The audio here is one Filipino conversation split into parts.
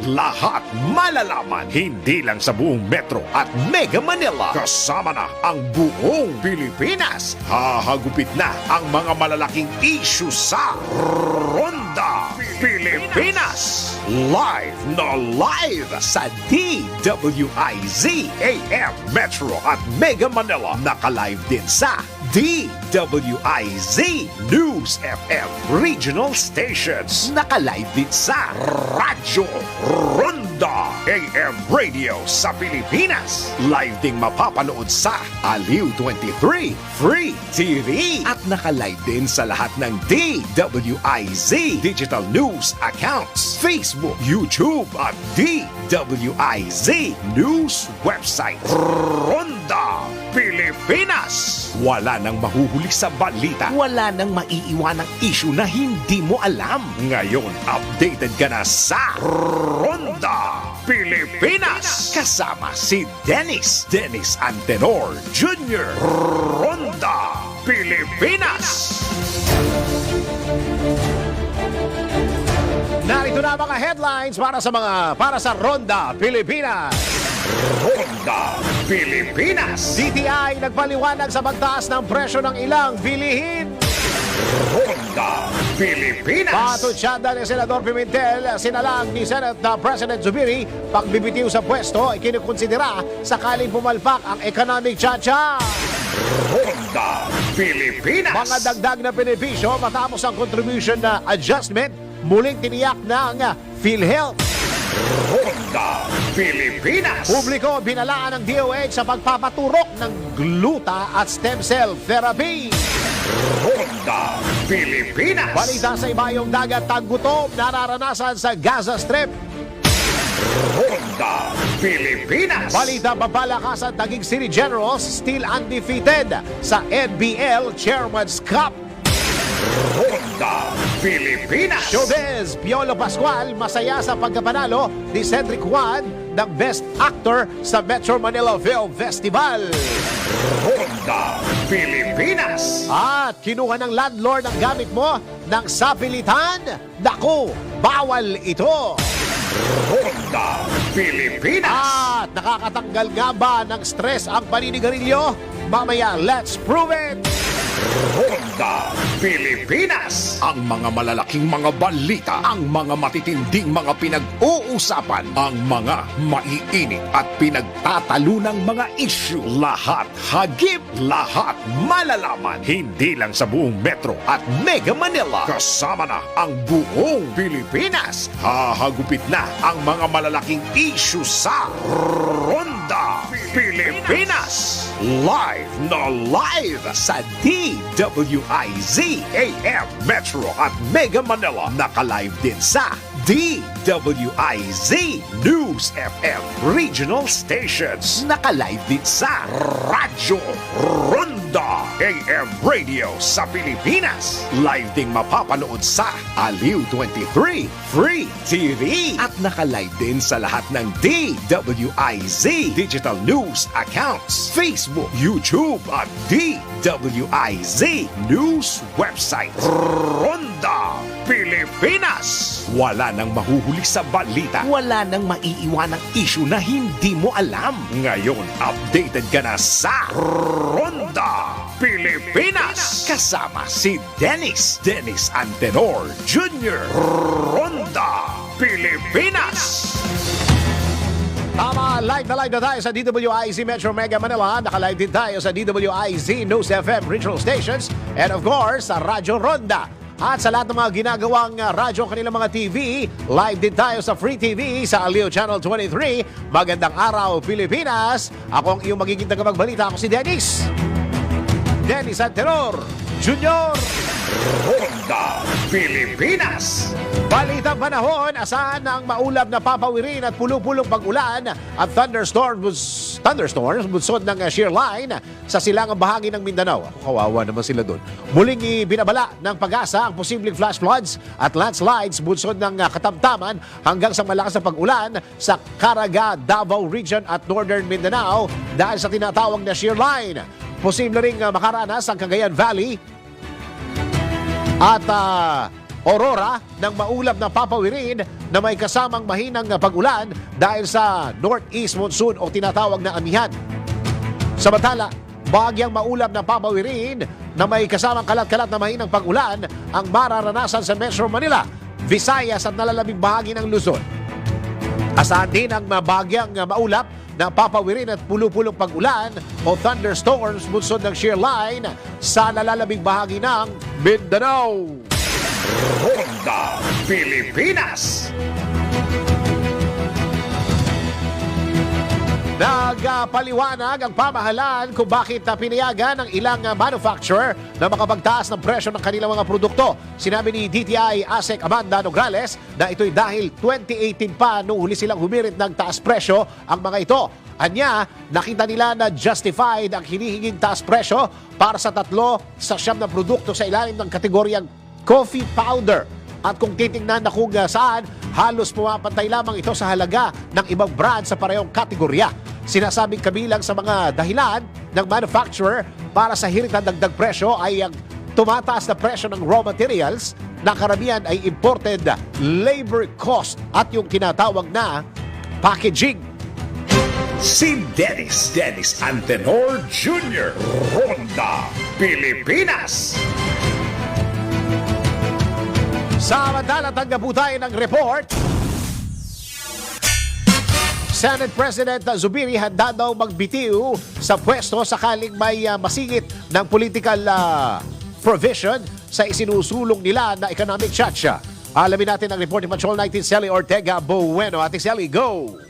lahat malalaman. Hindi lang sa buong Metro at Mega Manila. Kasama na ang buong Pilipinas. Hahagupit na ang mga malalaking issue sa Ronda Pilipinas. Live na live sa DWIZ AM Metro at Mega Manila. Naka-live din sa DWIZ News FM Regional Stations. Naka-live din sa Radyo Ronda AM Radio sa Pilipinas. Live ding mapapanood sa Aliw 23 Free TV. At naka-live din sa lahat ng DWIZ Digital News accounts, Facebook, YouTube at DWIZ News website. Ronda Pilipinas. Wala nang mahuhuli sa balita. Wala nang maiiwanang issue na hindi mo alam. Ngayon, updated ka na sa Ronda Pilipinas. Kasama si Dennis Antenor Jr. Ronda Pilipinas. Narito na mga headlines para sa Ronda Pilipinas. Ronda Pilipinas. DTI nagpaliwanag sa pagtaas ng presyo ng ilang bilihin. Ronda Pilipinas. Patutsada ni Senador Pimentel, sinalang ni Senate President Zubiri, pagbibitiw sa pwesto ay kinukonsidera sakaling pumalpak ang economic tsa-tsa. Ronda Pilipinas. Mga dagdag na benepisyo matapos ang contribution na adjustment, muling tiniyak ng PhilHealth. Ronda Pilipinas. Publiko binalaan ng DOH sa pagpapaturok ng gluta at stem cell therapy. Ronda Pilipinas. Balita sa ibayong dagat, taggutom nararanasan sa Gaza Strip. Ronda Pilipinas. Balita, papalakasan tagig City Generals still undefeated sa NBL Chairman's Cup. Ronda Pilipinas. Showbiz, Piolo Pascual masaya sa pagkapanalo ni Cedric Juan ng Best Actor sa Metro Manila Film Festival. Ronda Pilipinas. At kinuha ng landlord ang gamit mo ng sapilitan. Naku, bawal ito. Ronda Pilipinas. At nakakatanggal nga ba ng stress ang paninigarilyo? Mamaya, let's prove it. Ronda Pilipinas. Ang mga malalaking mga balita, ang mga matitinding mga pinag-uusapan, ang mga maiinit at pinagtatalunang mga issue. Lahat hagip, lahat malalaman. Hindi lang sa buong Metro at Mega Manila. Kasama na ang buong Pilipinas. Hahagupit na ang mga malalaking issue sa Ronda Pilipinas. Live na live sa DWIZ AM Metro at Mega Manila. Naka-live din sa DWIZ News FM Regional Stations. Naka-live din sa Radyo Ronda AM Radio sa Pilipinas. Live ding mapapanood sa Aliw 23 Free TV. At naka-live din sa lahat ng DWIZ Digital News accounts, Facebook, YouTube at DWIZ News website. Ronda Pilipinas. Wala nang mahuhuli sa balita. Wala nang maiiwanang issue na hindi mo alam. Ngayon, updated ka na sa Ronda Pilipinas. Kasama si Dennis Antenor Jr. Ronda Pilipinas. Tama, live na tayo sa DWIZ Metro Mega Manila. Naka-live din tayo sa DWIZ News FM Regional Stations. And of course, sa Radyo Ronda. At sa lahat ng mga ginagawang radyo kanilang mga TV, live din tayo sa Free TV sa Aliw Channel 23. Magandang araw, Pilipinas. Ako ang iyong magiging tagapagbalita. Ako si Dennis Antenor Jr. Ronda Pilipinas. Balitang panahon, asahan ang maulap na papawirin at pulong-pulong pag-ulan at thunderstorms bunsod ng shear line sa silangang bahagi ng Mindanao. Kawawa naman sila doon. Muling ibinabala ng Pag-asa ang posibleng flash floods at landslides bunsod ng katamtaman hanggang sa malakas na pag-ulan sa Caraga, Davao Region at Northern Mindanao dahil sa tinatawag na shear line. Posible ring makaranas ang Cagayan Valley at Aurora ng maulap na papawirin na may kasamang mahinang pag-ulan dahil sa northeast monsoon o tinatawag na amihan. Samantala, bahagyang maulap na papawirin na may kasamang kalat-kalat na mahinang pag-ulan ang mararanasan sa Metro Manila, Visayas at nalalabing bahagi ng Luzon. Asahan din ang bahagyang maulap na papawirin at pulu-pulong pag-ulan o thunderstorms bunsod ng shear line sa nalalabing bahagi ng Mindanao. Ronda Pilipinas. Nagpaliwanag ang pamahalaan kung bakit pinayagan ng ilang manufacturer na makapagtaas ng presyo ng kanilang mga produkto. Sinabi ni DTI ASEC Amanda Nograles na ito'y dahil 2018 pa nung huli silang humirit ng taas presyo ang mga ito. Anya, nakita nila na justified ang hinihinging taas presyo para sa 3 sa 9 na produkto sa ilalim ng kategoryang coffee powder. At kung titingnan na kung saan, halos pumapantay lamang ito sa halaga ng ibang brand sa parehong kategorya. Sinasabing kabilang sa mga dahilan ng manufacturer para sa hirit ng dagdag presyo ay ang tumataas na presyo ng raw materials na karamihan ay imported labor cost at yung tinatawag na packaging. Si Dennis Antenor Jr. Ronda Pilipinas. Samantala, tanggap po tayo ng report. Senate President Zubiri handa daw magbitiw sa pwesto sakaling may masingit ng political provision sa isinusulong nila na economic chacha. Alamin natin ang report ni Patrol 19 Sally Ortega Bueno. Ate Sally, go!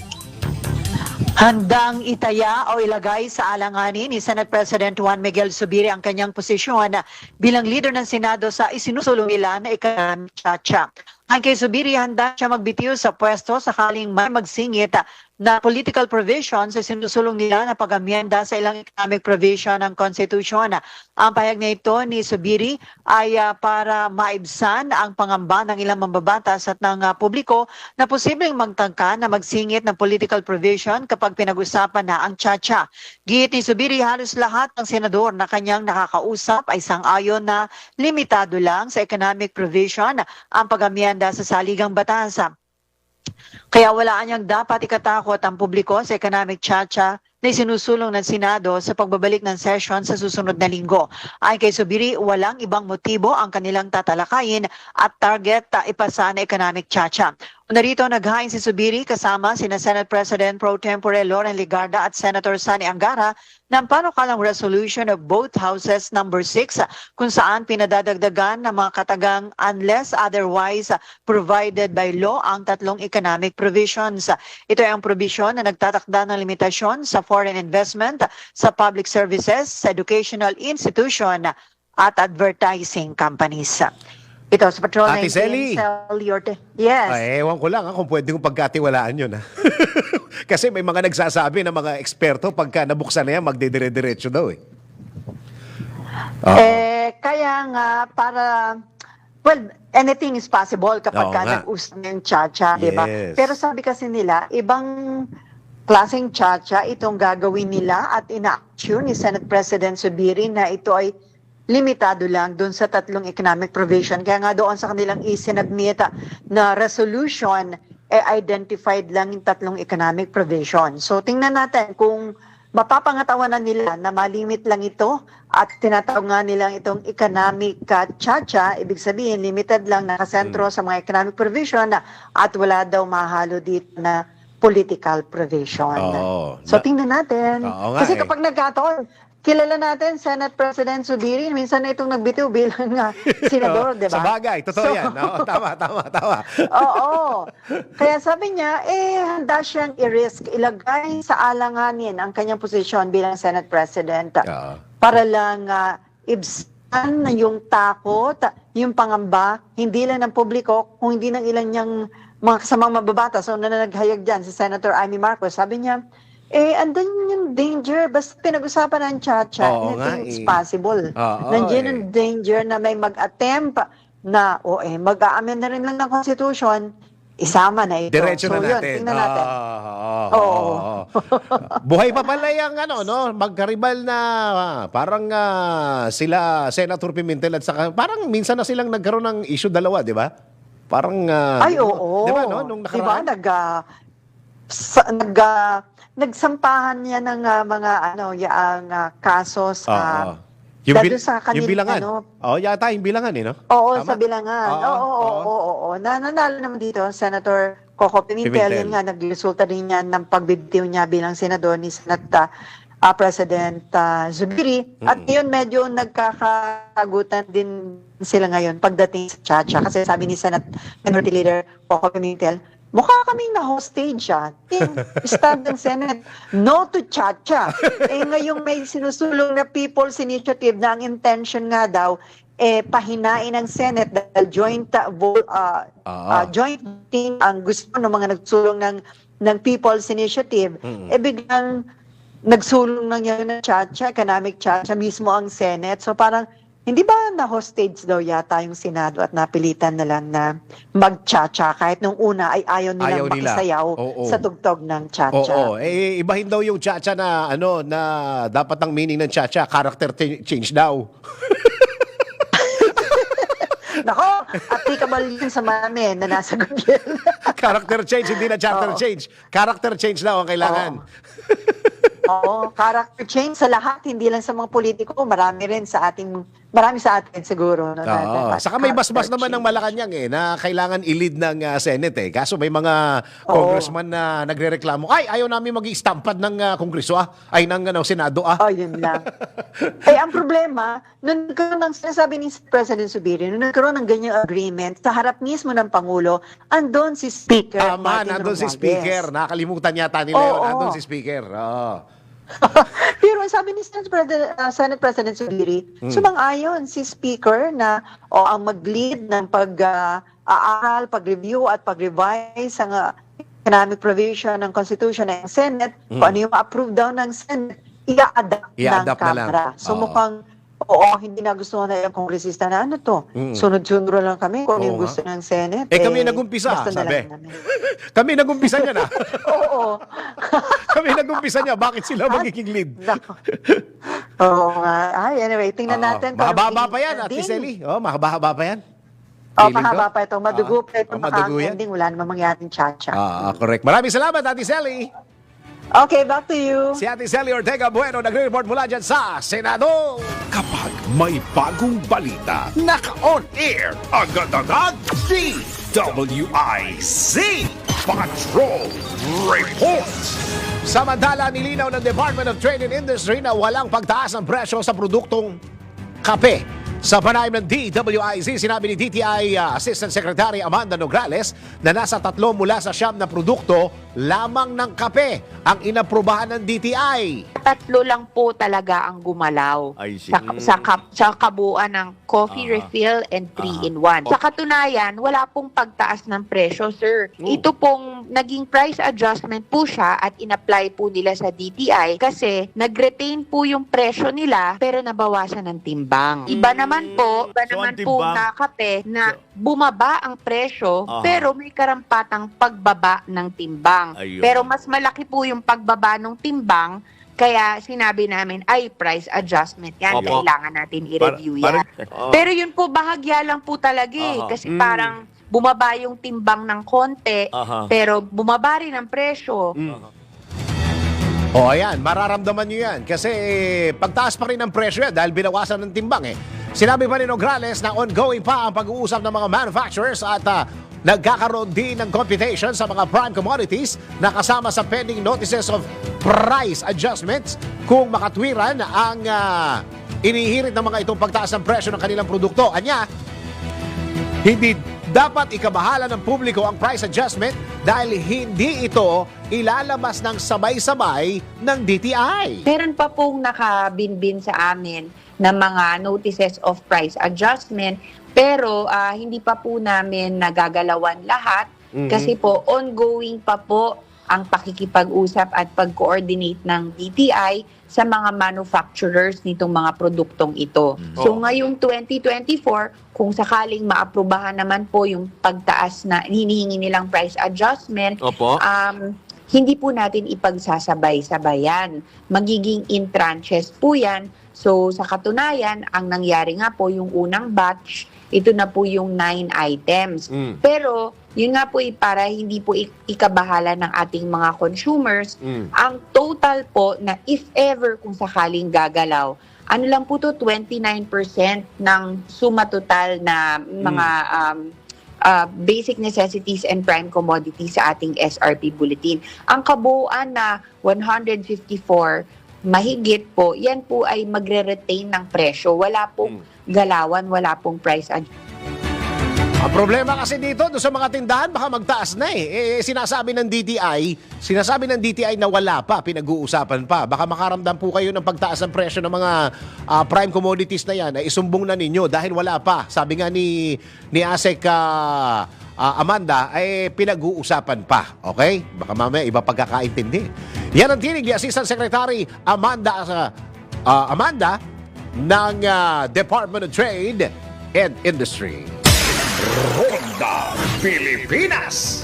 Handang itaya o ilagay sa alanganin ni Senate President Juan Miguel Zubiri ang kanyang posisyon bilang leader ng Senado sa isinusulong nila na economic chacha. Ang kay Zubiri, handa siya magbitiw sa pwesto sakaling may magsingit na political provision sa sinusulong nila na pag-amyenda sa ilang economic provision ng Constitution. Ang pahayag na ito ni Zubiri ay para maibsan ang pangamba ng ilang mambabatas at ng publiko na posibleng magtangka na magsingit ng political provision kapag pinag-usapan na ang chacha. Giit ni Zubiri, halos lahat ng senador na kanyang nakakausap ay sang-ayon na limitado lang sa economic provision ang pag-amyenda sa saligang batas. Kaya wala anyang dapat ikatakot ang publiko sa economic chacha na isinusulong ng Senado sa pagbabalik ng session sa susunod na linggo. Ayon kay Zubiri, walang ibang motibo ang kanilang tatalakayin at target ipasa na economic chacha. Narito naghain si Zubiri kasama sina Senate President Pro Tempore Loren Legarda at Senator Sani Angara ng panukalang resolution of both houses number 6 kung saan pinadadagdagan ng mga katagang unless otherwise provided by law ang 3 economic provisions. Ito ay ang provision na nagtatakda ng limitasyon sa foreign investment, sa public services, sa educational institution at advertising companies. Ito sa Patrol Ate 19, Selly. Yes. Ay, ewan ko lang kung pwede kong pagkatiwalaan yun. Kasi may mga nagsasabi na mga eksperto pagka nabuksan na yan, magdidire-diretso daw eh. Kaya nga anything is possible kapag Oo nga. nag-usap ng chacha, di ba? Yes. Pero sabi kasi nila, ibang klaseng chacha itong gagawin nila at ina-action ni Senate President Zubiri na ito ay limitado lang doon sa 3 economic provision. Kaya nga doon sa kanilang isinabmit na resolution, identified lang yung 3 economic provision. So tingnan natin kung mapapangatawanan nila na malimit lang ito at tinatawag nga nilang itong economic chacha, ibig sabihin limited lang nakasentro sa mga economic provision at wala daw mahalo dito na political provision. So tingnan natin. Kasi kapag nagkataon, kilala natin, Senate President Zubiri, minsan na itong nagbitiw bilang senador, di ba? Sa bagay, totoo yan. No? Tama. Oo. Kaya sabi niya, handa siyang i-risk, ilagay sa alanganin ang kanyang posisyon bilang Senate President para lang ibsan yung takot, yung pangamba, hindi lang ng publiko, kung hindi ng ilan niyang mga kasamang mababatas. So, naghayag dyan si Senator Amy Marcos, sabi niya, andun yung danger, basta pinag-usapan ng chacha, anything is possible. Nandiyan yung danger na may mag-attempt na, mag-a-amend na rin lang ng Constitution, isama na ito. Diretso na yun, natin. tingnan natin. Oo. Buhay pa pala yung no? Magkaribal na parang sila, Senator Pimentel at saka, parang minsan na silang nagkaroon ng issue dalawa, di ba? Parang, Ay, oo. Di ba, no? Nung nakaraan? Diba, nagsampahan niya ng mga kaso sa dahil sa yung kanila, bilangan. Yata yung bilangan, no? Oo, Tama? sa bilangan. Oo. Nanalo naman dito, Senator Coco Pimentel. Pimentel. Yun nga, nagresulta rin yan ng pagbibitiw niya bilang senador ni Senate President Zubiri. At yun, medyo nagkakagutan din sila ngayon pagdating sa Chacha. Kasi sabi ni Senate Minority Leader Coco Pimentel, mukha kaming na-hostage Stand ng Senate, no to Chacha. Ngayong may sinusulong na People's Initiative na ang intention nga daw, pahinain ng Senate dahil joint team ang gusto ng mga nagsulong ng People's Initiative. Biglang nagsulong ng yan ng Chacha, economic Chacha, mismo ang Senate. So parang, hindi ba na-hostage daw yata yung Senado at napilitan na lang na mag-chacha kahit nung una ay ayaw nilang makisayaw sa tugtog ng chacha. Ibahin daw yung chacha na na dapat ang meaning ng chacha, character change daw. Nako, applicable yun sa mamin na nasa gobyerno. Character change, hindi na charter change. Character change daw ang kailangan. Oo, character change sa lahat, hindi lang sa mga politiko, marami sa atin siguro. No, Saka may basbas naman ng Malacanang na kailangan i-lead ng Senate Kaso may mga congressman na nagrereklamo, ayaw namin mag-istampad ng Kongreso ng Senado yun lang. Ang problema, nung nagkaroon ng sinasabi ni President Zubiri, nung nagkaroon ng ganyang agreement, sa harap mismo ng Pangulo, andon si Speaker. Tama, nandun si Speaker. Nakalimutan yata nila yun. Nandun si Speaker. Pero sabi ni Senate President Zubiri, sumang-ayon si Speaker na ang mag-lead ng pag-aaral, pag-review at pag-revise ang economic provision ng Constitution ng Senate, kung ano yung ma-approve daw ng Senate, i-adapt ng Kamara. So mukhang, hindi nagustuhan na yung kongresista na sunod-sunod lang kami kung ano yung gusto ng Senate. Kami nag-umpisa, sabi. Kami nag-umpisa niya na. Oo. Kami nag-umpisa niya, bakit sila magiging lead? Oo nga. Anyway, tingnan natin. Mahaba pa yan, Ate Selly. Mahaba pa yan. Mahaba pa ito. Madugo pa ito. Maka-ending. Wala namang mangyaring chacha. Correct. Maraming salamat, Ate Selly. Okay, back to you. Si Ate Selly Ortega Bueno nagre-report mula dyan sa Senado. Kapag may bagong balita, naka-on air, agad-agad, DWIZ Patrol Reports. Samantala, nilinaw ng Department of Trade and Industry na walang pagtaas ng presyo sa produktong kape. Sa panayam ng DWIZ, sinabi ni DTI Assistant Secretary Amanda Nograles na nasa 3 mula sa 9 na produkto lamang ng kape ang inaprubahan ng DTI. 3 lang po talaga ang gumalaw sa kabuuan ng coffee refill and 3-in-1. Sa katunayan, wala pong pagtaas ng presyo, sir. Ito pong naging price adjustment po siya at in-apply po nila sa DTI kasi nag-retain po yung presyo nila pero nabawasan ng timbang. Iba naman po na kape na bumaba ang presyo pero may karampatang pagbaba ng timbang. Pero mas malaki po yung pagbaba ng timbang kaya sinabi namin ay price adjustment yan. Kailangan natin i-review yan. Pero yun po bahagya lang po talaga kasi parang bumaba yung timbang ng konti pero bumaba rin ang presyo. Ayan, mararamdaman nyo yan kasi pagtaas pa rin ang presyo yan dahil binawasan ng timbang Sinabi pa ni Nograles na ongoing pa ang pag-uusap ng mga manufacturers at nagkakaroon din ng computation sa mga prime commodities na kasama sa pending notices of price adjustments kung makatwiran ang inihirit ng mga itong pagtaas ng presyo ng kanilang produkto. Anya, hindi dapat ikabahala ng publiko ang price adjustment dahil hindi ito ilalabas ng sabay-sabay ng DTI. Meron pa pong nakabinbin sa amin na mga notices of price adjustment pero hindi pa po namin nagagalawan lahat kasi po ongoing pa po ang pakikipag-usap at pag-coordinate ng DTI sa mga manufacturers nitong mga produktong ito. So ngayong 2024, kung sakaling maaprubahan naman po yung pagtaas na hinihingi nilang price adjustment, hindi po natin ipagsasabay-sabayan. Magiging in tranches po yan. So sa katunayan, ang nangyari nga po yung unang batch, ito na po yung 9 items. Pero yun nga po para hindi po ikabahala ng ating mga consumers, ang total po na if ever kung sakaling gagalaw, ano lang po to, 29% ng suma total na mga basic necessities and prime commodities sa ating SRP bulletin. Ang kabuuan na 154 mahigit po, yan po ay magre-retain ng presyo. Wala pong galawan, wala pong price adjustment. Ang problema kasi dito, doon sa mga tindahan, baka magtaas na sinasabi ng DTI na wala pa, pinag-uusapan pa. Baka makaramdam po kayo ng pagtaas ng presyo ng mga prime commodities na yan, ay isumbong na ninyo dahil wala pa. Sabi nga ni ASEC Amanda, ay pinag-uusapan pa. Okay? Baka mamaya iba pagkakaintindi. Yan ang tinig ni Assistant Secretary Amanda ng Department of Trade and Industry. Ronda Pilipinas.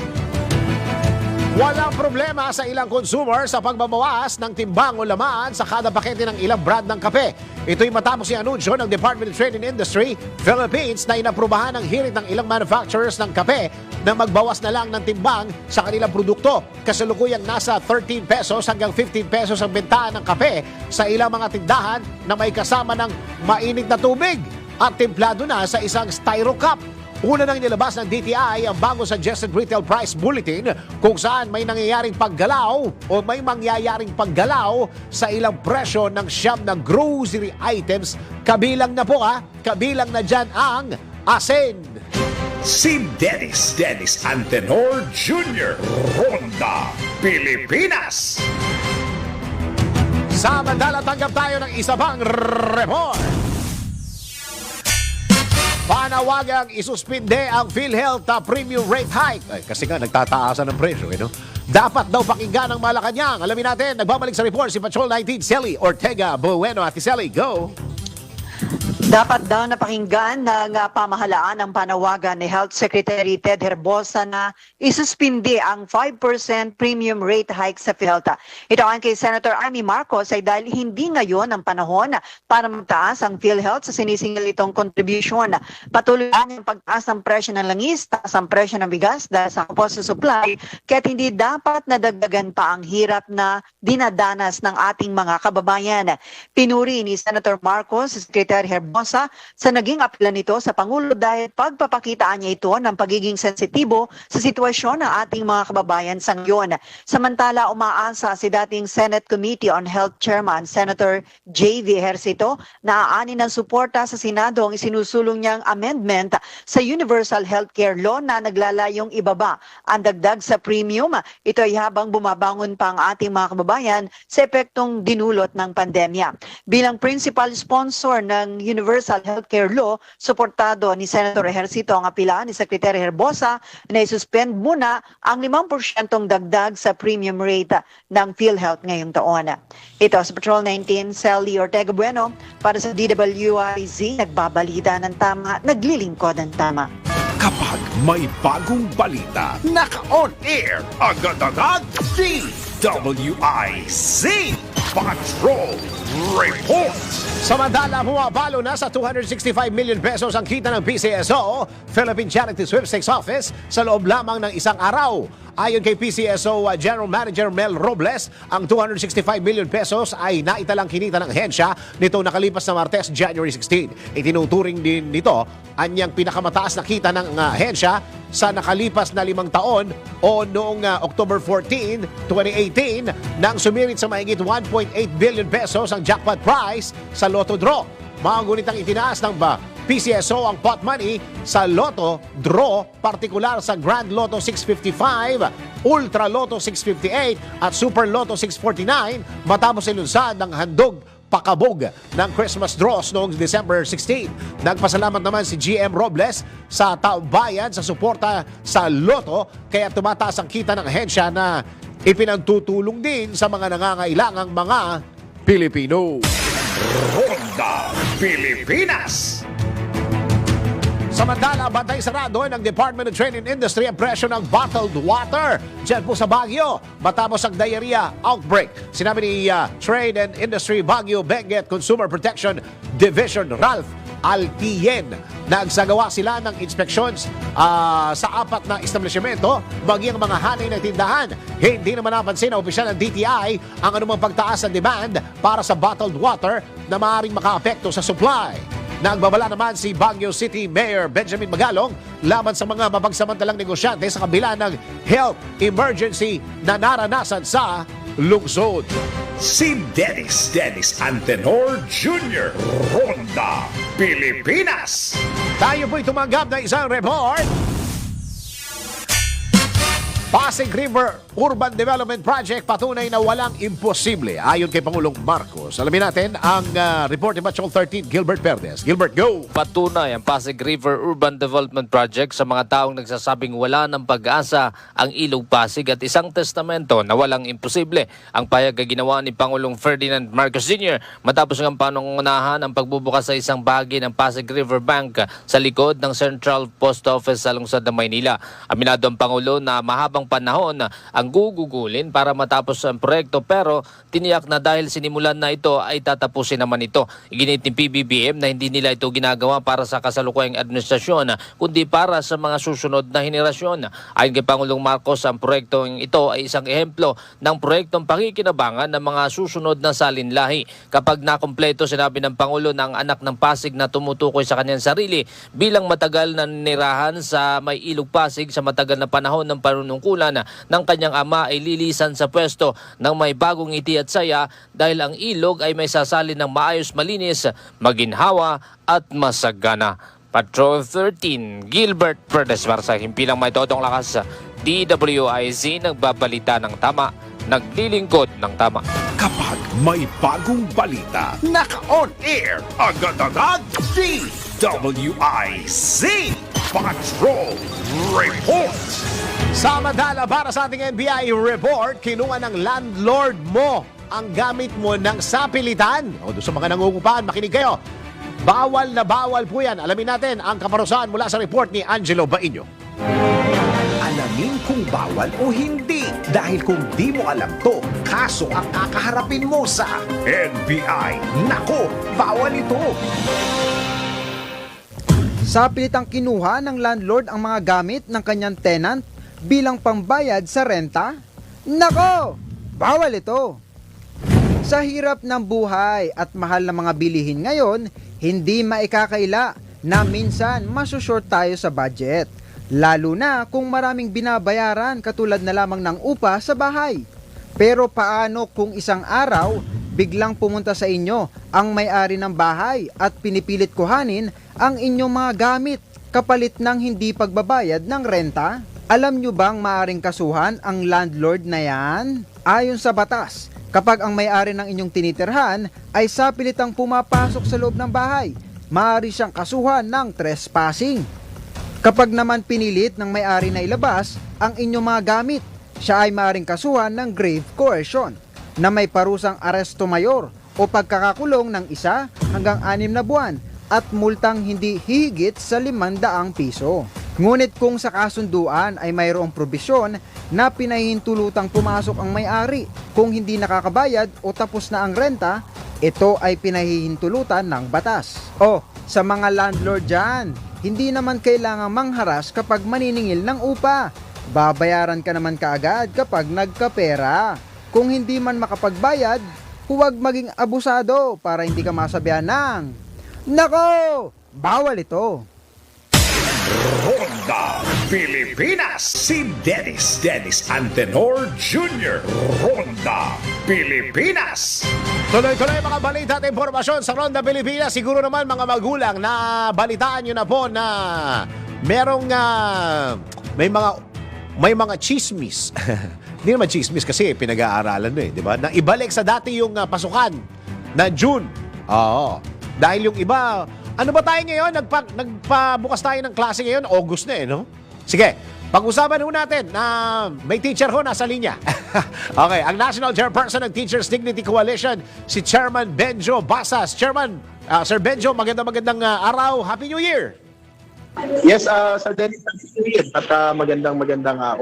Walang problema sa ilang consumer sa pagbabawas ng timbang o laman sa kada pakete ng ilang brand ng kape. Ito'y matapos yung anunsyo ng Department of Trade and Industry Philippines na inaprubahan ng hirit ng ilang manufacturers ng kape na magbawas na lang ng timbang sa kanilang produkto. Kasalukuyang nasa 13 pesos hanggang 15 pesos ang bentahan ng kape sa ilang mga tindahan na may kasama ng mainit na tubig at templado na sa isang styro cup. Una nang nilabas ng DTI ang bago suggested retail price bulletin kung saan may nangyayaring paggalaw o may mangyayaring paggalaw sa ilang presyo ng siyam na grocery items. Kabilang na po kabilang na dyan ang asin. Si Dennis Antenor Jr. Ronda Pilipinas. Samantala, tanggap tayo ng isa pang report. Panawagang isuspinde ang PhilHealth premium rate hike. Ay, kasi nga nagtataasan ng presyo. Dapat daw pakinggan ng Malacanang. Alamin natin, nagbabalik sa report si Patrol 19 Selly Ortega Bueno. Ate Selly, go! Dapat daw napakinggan ng pamahalaan ang panawagan ni Health Secretary Ted Herbosa na isuspindi ang 5% premium rate hike sa PhilHealth. Ito ang kay Senator Amy Marcos ay dahil hindi ngayon ang panahon para magtaas ang PhilHealth sa sinisingil itong contribution. Patuloy ang pagtaas ng presyo ng langis, taas ang presyo ng bigas dahil sa kapos sa supply, kaya hindi dapat nadagdagan pa ang hirap na dinadanas ng ating mga kababayan. Pinuri ni Senator Marcos, Secretary Herbosa, sa naging apela nito sa Pangulo dahil pagpapakitaan niya ito ng pagiging sensitibo sa sitwasyon ng ating mga kababayan sa ngayon. Samantala, umaasa si dating Senate Committee on Health Chairman Senator J.V. Ejercito na aanin ng suporta sa Senado ang isinusulong niyang amendment sa Universal Healthcare Law na naglalayong ibaba ang dagdag sa premium. Ito ay habang bumabangon pa ang ating mga kababayan sa epektong dinulot ng pandemya. Bilang principal sponsor ng Universal Healthcare Law, suportado ni Senator Ejercito ang apela ni Secretary Herbosa na isuspend muna ang 5% dagdag sa premium rate ng PhilHealth ngayong taon. Ito sa Patrol 19, Sally Ortega Bueno para sa DWIZ, nagbabalita ng tama, naglilingkod ng tama. Kapag may bagong balita, naka-on air agad-agad DWIZ Patrol Reports. Samantala, bumabalo na sa 265 million pesos ang kita ng PCSO, Philippine Charity Sweepstakes Office, sa loob lamang ng isang araw. Ayon kay PCSO General Manager Mel Robles, ang 265 million pesos ay naitalang kinita ng ahensya nitong nakalipas na Martes, January 16. Itinuturing din nito anyang pinakamataas na kita ng ahensya sa nakalipas na 5 taon o noong October 14, 2018 nang sumirit sa mahigit 1.8 billion pesos ang jackpot prize sa Lotto Draw. Mga gunitang itinaas ng PCSO ang pot money sa Lotto Draw, partikular sa Grand Lotto 655, Ultra Lotto 658 at Super Lotto 649 matapos ilunsad ng handog pakabog ng Christmas draws noong December 16. Nagpasalamat naman si GM Robles sa taumbayan sa suporta sa Lotto kaya tumataas ang kita ng ahensya na ipinagtutulong din sa mga nangangailangang mga Pilipino. Ronda Pilipinas. Samantala, bantay sarado ng Department of Trade and Industry ang presyo ng bottled water dyan po sa Baguio matapos ang diarrhea outbreak. Sinabi ni Trade and Industry Baguio Benguet Consumer Protection Division Ralph Altien na nagsagawa sila ng inspections sa 4 na establishmento maging mga hanay ng tindahan. Hindi naman napansin na opisyal ng DTI ang anumang pagtaas ng demand para sa bottled water na maaaring makaapekto sa supply. Nagbabala naman si Baguio City Mayor Benjamin Magalong laban sa mga mapagsamantalang negosyante sa kabila ng health emergency na naranasan sa lungsod. Si Dennis Antenor Jr. Ronda Pilipinas. Tayo po'y tumanggap ng isang report. Pasig River Urban Development Project patunay na walang imposible ayon kay Pangulong Marcos. Alamin natin ang report ni Patrol 13 Gilbert Perdes. Gilbert, go! Patunay ang Pasig River Urban Development Project sa mga taong nagsasabing wala ng pag-asa ang Ilog Pasig at isang testamento na walang imposible. Ang payag ay ginawa ni Pangulong Ferdinand Marcos Jr. matapos ng panungunahan ang pagbubukas sa isang bahagi ng Pasig River Bank sa likod ng Central Post Office sa lungsod ng Maynila. Aminado ang Pangulo na mahabang panahon ang gugugulin para matapos ang proyekto pero tiniyak na dahil sinimulan na ito ay tatapusin naman ito. Iginit ni PBBM na hindi nila ito ginagawa para sa kasalukuyang administrasyon kundi para sa mga susunod na henerasyon. Ayon kay Pangulong Marcos, ang proyektong ito ay isang ehemplo ng proyektong pakikinabangan ng mga susunod na salinlahi. Kapag nakumpleto, sinabi ng Pangulo na ang anak ng Pasig na tumutukoy sa kanyang sarili bilang matagal na nirahan sa may Ilog Pasig sa matagal na panahon ng panunungkulan ng kanyang ama ay lilisan sa pwesto ng may bagong ngiti at saya dahil ang ilog ay may sasalin ng maayos, malinis, maginhawa at masagana. Patrol 13, Gilbert Perdes para sa himpilang may todong lakas. DWIZ nagbabalita ng tama, naglilingkod ng tama. Kapag may bagong balita, naka-on air, agad-agad, DWIZ Patrol Report. Samantala, para sa ating NBI report, kinuha ng landlord mo ang gamit mo ng sapilitan. O doon sa mga nangungupahan, makinig kayo. Bawal na bawal po yan. Alamin natin ang kaparusahan mula sa report ni Angelo Bainyo. Alamin kung bawal o hindi. Dahil kung di mo alam to, kaso ang kakaharapin mo sa NBI. Nako, bawal ito. Sapilitang kinuha ng landlord ang mga gamit ng kanyang tenant bilang pambayad sa renta? Nako! Bawal ito! Sa hirap ng buhay at mahal na mga bilihin ngayon, hindi maikakaila na minsan masushort tayo sa budget. Lalo na kung maraming binabayaran katulad na lamang ng upa sa bahay. Pero paano kung isang araw, biglang pumunta sa inyo ang may-ari ng bahay at pinipilit kuhanin ang inyong mga gamit kapalit ng hindi pagbabayad ng renta? Alam nyo bang maaring kasuhan ang landlord na yan? Ayon sa batas, kapag ang may-ari ng inyong tinitirhan ay sapilitang pumapasok sa loob ng bahay, maaari siyang kasuhan ng trespassing. Kapag naman pinilit ng may-ari na ilabas ang inyong mga gamit, siya ay maaring kasuhan ng grave coercion na may parusang aresto mayor o pagkakakulong ng 1 hanggang 6 na buwan at multang hindi hihigit sa 500 piso. Ngunit kung sa kasunduan ay mayroong probisyon na pinahihintulutang pumasok ang may-ari kung hindi nakakabayad o tapos na ang renta, ito ay pinahihintulutan ng batas. O, sa mga landlord dyan, hindi naman kailangang mangharas kapag maniningil ng upa. Babayaran ka naman kaagad kapag nagkapera. Kung hindi man makapagbayad, huwag maging abusado para hindi ka masabihan ng, nako, bawal ito. Ronda Pilipinas. Si Dennis Antenor Jr. Ronda Pilipinas. Tuloy-tuloy mga balita at impormasyon sa Ronda Pilipinas. Siguro naman mga magulang na balitaan nyo na po na merong may mga chismis. Hindi naman chismis kasi pinag-aaralan na di ba? Na ibalik sa dati yung pasukan na June. Oo. Dahil yung iba, ano ba tayo ngayon? Nagpabukas tayo ng klase ngayon, August na no? Sige, Pag-usapan ho natin na may teacher ho nasa linya. Okay, ang National Chairperson ng Teachers Dignity Coalition, si Chairman Benjo Basas. Chairman, Sir Benjo, magandang araw. Happy New Year! Yes, Sir Dennis, at magandang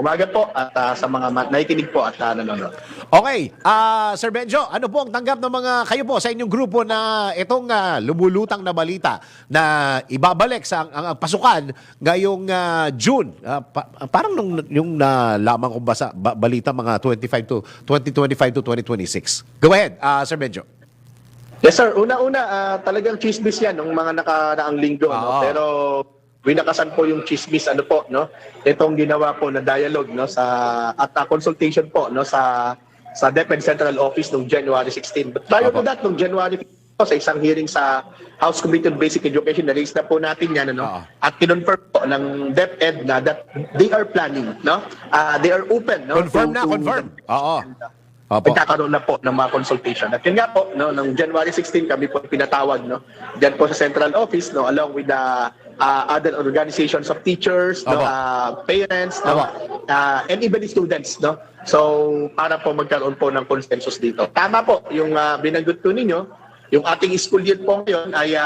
umaga po at sa mga nakikinig po at nanonood. Okay, Sir Benjo, ano po ang tanggap ng mga kayo po sa inyong grupo na itong lumulutang na balita na ibabalik sa ang pasukan ngayong June? Parang yung nalaman ko balita mga 2025 to 2026. Go ahead, Sir Benjo. Yes, sir. Una-una, talagang chismis yan ng mga nakaraang linggo. No? Pero winakasan po yung chismis no? Itong ginawa po na dialogue no at consultation po no sa DepEd Central Office noong January 16. But prior to that, noong January 15, sa isang hearing sa House Committee on Basic Education, na-raise na po natin yan at kinonfirm po ng DepEd na that they are planning no. They are open no. Confirm. Oo. Nagkakaroon na po ng mga consultation. At yun nga po, no, noong January 16, kami po pinatawag, no, dyan po sa Central Office, no, along with the other organizations of teachers, no, parents, no, and even the students. No? So, para po magkaroon po ng consensus dito. Tama po, yung binanggot po ninyo, yung ating school year po ngayon ay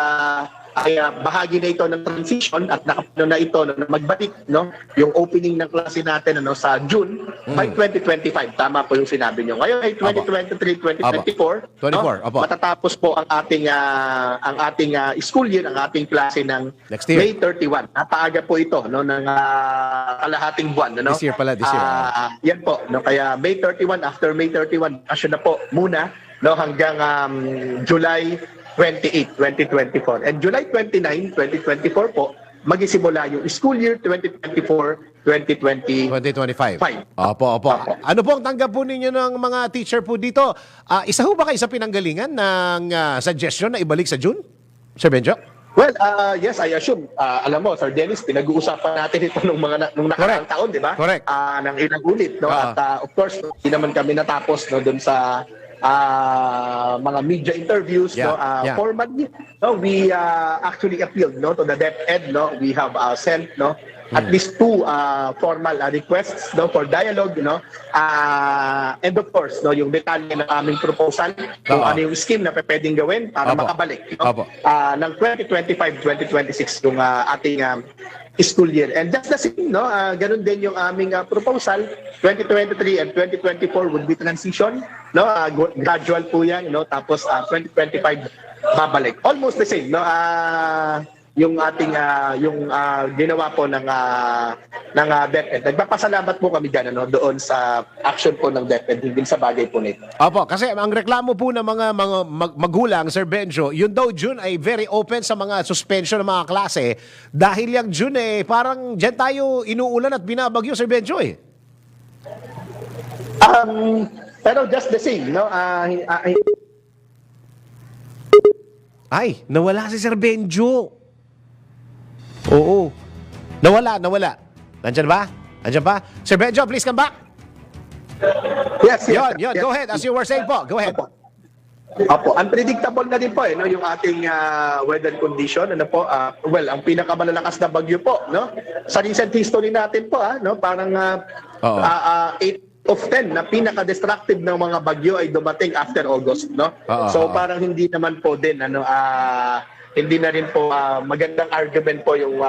bahagi na ito ng transition at nakapano na ito na magbalik no yung opening ng klase natin sa June by 2025. Tama po yung sinabi nyo. Ngayon ay 2023, 2024. Matatapos po ang ating school year, ang ating klase ng May 31. Napaaga po ito no ng kalahating buwan no. This year pala, this year. Yan po no, kaya May 31, after May 31 asya na po muna no hanggang July 28, 2024. And July 29, 2024 po, magisimula yung school year 2024-2025. Opo. Ano po ang tanggap po ninyo ng mga teacher po dito? Isa ho ba kayo sa pinanggalingan ng suggestion na ibalik sa June? Sir Benjo? Well, yes, I assume. Alam mo, Sir Dennis, pinag-uusapan natin ito nung nakaraang taon, di ba? Correct. Ng ilang ulit. No? At of course, hindi naman kami natapos no, dun sa mga media interviews formally no we actually appealed no to the DepEd no we have sent no at least 2 formal requests no for dialogue no and of course no yung detalye ng aming proposal kung ano yung scheme na pwedeng gawin para makabalik no ng 2025-2026 yung ating school year. And that's the same, no? Ganun din yung aming proposal. 2023 and 2024 would be transition, no? Gradual po yan, no? Tapos 2025 babalik. Almost the same, no? Yung ating ginawa po ng DepEd. Nagpapasalamat po kami diyan no doon sa action po ng DepEd hindi sa bagay po nito. Opo, kasi ang reklamo po ng mga magulang, Sir Benjo, yun daw June ay very open sa mga suspension ng mga klase dahil yung June parang diyan tayo inuulan at binabagyo, Sir Benjo Pero just the same, no? Ay, nawala si Sir Benjo. Oo. Nawala. Nandiyan ba? Sir Benjo, please come back. Yes. Yon. Go ahead. As you were saying po. Go ahead. Opo, unpredictable na din po no yung ating weather condition well, ang pinakamalalakas na bagyo po no sa recent history natin po no parang 8 of 10 na pinaka-destructive ng mga bagyo ay dumating after August no. So parang hindi naman po din hindi na rin po magandang argument po yung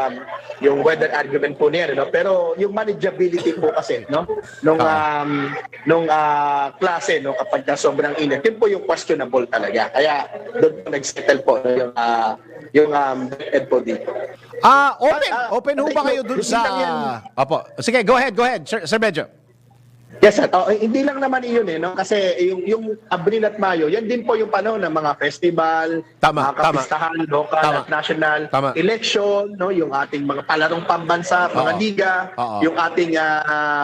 weather argument po niya no pero yung manageability po kasi no nung klase no kapag sobrang init yun po yung questionable talaga kaya doon nag-settle po yung DepEd po dito. Open ho ba kayo dun sa Opo. Sige, go ahead Sir Benjo. Yes, sir. Hindi lang naman iyon no kasi yung Abril at Mayo, yan din po yung panahon ng mga festival, mga kapistahan, local at national, election, no, yung ating mga palarong pambansa, mga liga, yung ating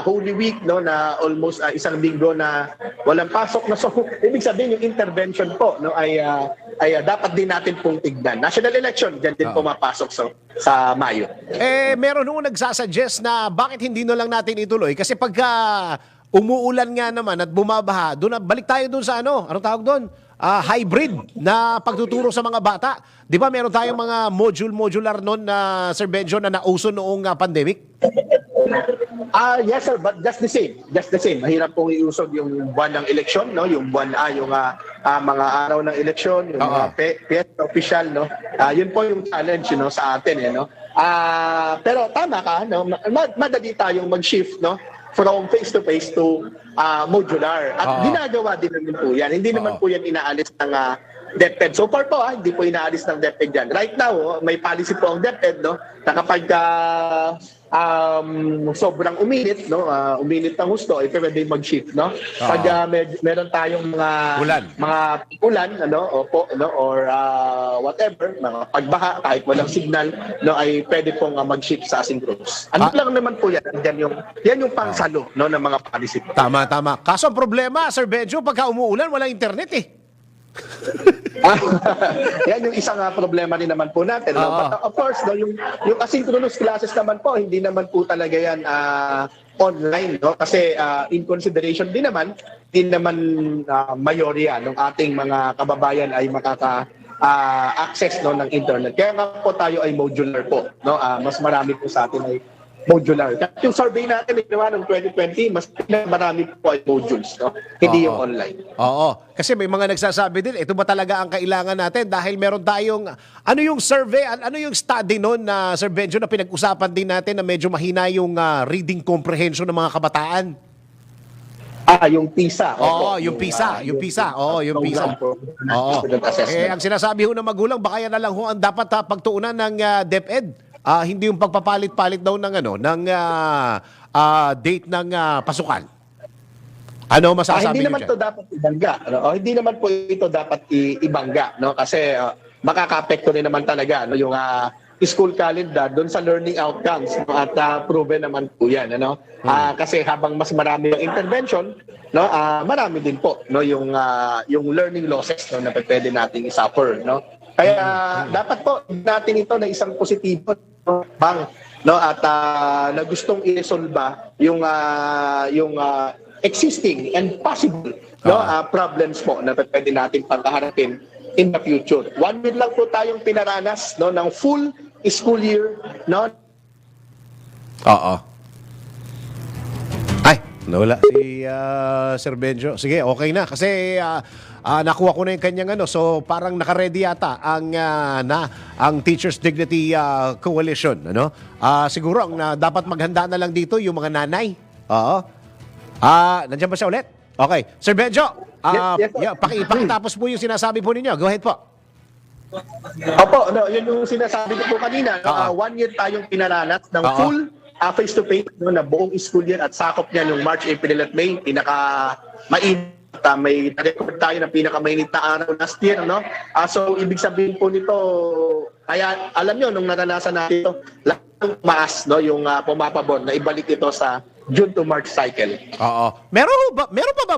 Holy Week no na almost isang linggo na walang pasok na so ibig sabihin yung intervention po no ay dapat din natin pong tignan. National election diyan din po mapasok sa Mayo. Meron nung nagsasuggest na bakit hindi na lang natin ituloy kasi pagka umuulan nga naman at bumabaha, balik tayo doon sa anong tawag doon? Hybrid na pagtuturo sa mga bata. Di ba meron tayong mga modular noon na Sir Benjo na nauso noong pandemic? Yes sir, but just the same. Just the same. Mahirap pong iusog yung buwan ng eleksyon, no? Yung buwan yung mga araw ng eleksyon, yung mga piyesta official, no? Yun po yung challenge, no, sa atin, no? Pero tama ka, no? Madali tayong mag-shift, no? From face-to-face to modular. At ginagawa din naman po yan. Hindi naman po yan inaalis ng DepEd. So far po, hindi po inaalis ng DepEd yan. Right now, may policy po ang DepEd, no, na kapag sobrang uminit, no, uminit ng husto, pwede mag-shift, no. Pag meron tayong mga ulan, ano, or whatever, mga pagbaha, kahit walang signal, no, ay pwede pong mag-shift sa asynchronous. Ano lang naman po yan? Yan yung pangsalo, no, ng mga policy po. Tama. Kaso ang problema, Sir Benjo, pagka umuulan, walang internet eh. Yan yung isang problema rin naman po natin. No? But of course, no, yung asynchronous classes naman po, hindi naman po talaga yan online. No? Kasi in consideration din naman mayorya ng ating mga kababayan ay access no, ng internet. Kaya nga po tayo ay modular po. No? Mas marami po sa atin ay modular. Yung survey natin ginawa noong 2020, mas marami po ay modules, no? Hindi yung online. Oo. Kasi may mga nagsasabi din, ito ba talaga ang kailangan natin? Dahil meron tayong, ano yung survey, ano yung study noon na Sir Benjo na pinag-usapan din natin na medyo mahina yung reading comprehension ng mga kabataan? Yung PISA. Oo, yung PISA. Yung PISA. Oo, yung PISA. Oo. Ang sinasabi ho ng magulang, baka yan na lang ho ang dapat pagtuunan ng DepEd. Hindi yung pagpapalit-palit daw ng date ng pasukan. Ano masasabi hindi niyo naman dyan? to dapat ibangga. Hindi naman po ito dapat ibangga, no? Kasi makaka-apekto rin naman talaga, no, yung school calendar doon sa learning outcomes, no? At proven naman po 'yan, ano? Kasi habang mas marami yung intervention, no, marami din po, no, yung learning losses, no, na pwede nating i-suffer, no? Kaya dapat po natin ito na isang positibo, no, no, at na gustong i-resolve yung existing and possible, no, problems po na pwede natin paghaharapin in the future. 1 year lang po tayong pinaranas, no, ng full school year, no. Oo. Ay, nawala si Sir Benjo. Sige, okay na kasi nakuha ko na yung kanyang so parang naka-ready yata ang Teachers Dignity Coalition, ano? Siguro ang dapat maghanda na lang dito yung mga nanay. Oo. Nandiyan ba siya ulit? Okay. Sir Benjo, Yes, sir. pakitapos po yung sinasabi po ninyo. Go ahead po. Opo, no, yun yung sinasabi ko po kanina. No? 1 year tayong pinaranas ng full face-to-face, no, na buong school year at sakop niya yung March, April at May. Mainit. May record tayo ng pinakamainit na araw last year, no? So, ibig sabihin po nito, kaya alam nyo, nung naranasan natin ito, lahat maas, no, yung pumapabon na ibalik ito sa June to March cycle. Oo. Meron pa ba